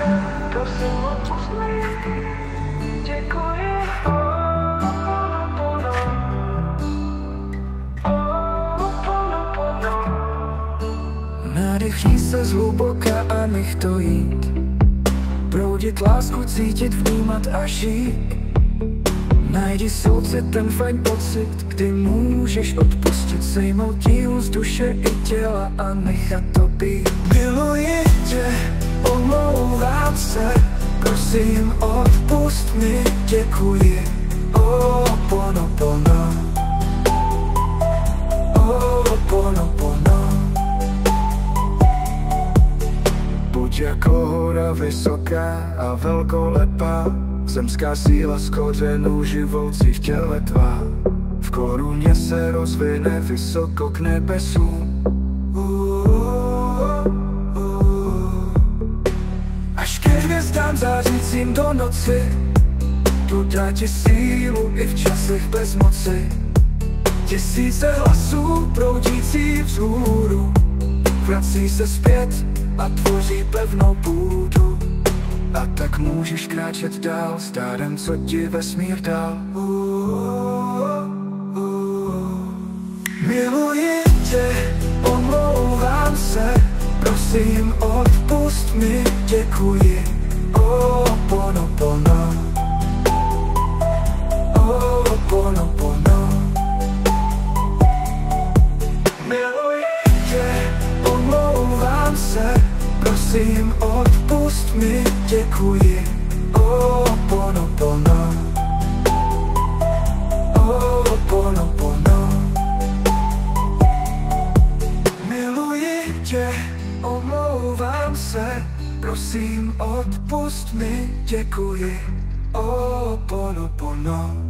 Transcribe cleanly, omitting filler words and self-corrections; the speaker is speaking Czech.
se, prosím odpust mi. Děkuji. Nadechni se zhluboka a nech to jít. Proudit lásku, cítit, vnímat a žít. Najdi soucit, ten fajn pocit, kdy můžeš odpustit, sejmout dílu z duše i těla a nechat to být. Miluji tě, omlouvám se, prosím odpust mi, děkuji. Ho'oponopono, ho'oponopono. Buď jako hora vysoká a velkolepá, zemská síla z kořenů živoucí v těle tvá. V koruně se rozvine vysoko k nebesům. Až ke hvězdám zářícím do noci, tu dá ti sílu i v časech bezmoci. Tisíce hlasů proudící vzhůru vrací se zpět a tvoří pevnou půdu. A tak můžeš kráčet dál s dárem, co ti vesmír dal. Miluji tě, omlouvám se, prosím odpust mi, děkuji. Ho'oponopono, ho'oponopono. Miluji tě, omlouvám se, prosím odpust mi, děkuji. Ho'oponopono, ho'oponopono. Miluji tě, omlouvám se, prosím odpust mi, děkuji. Ho'oponopono.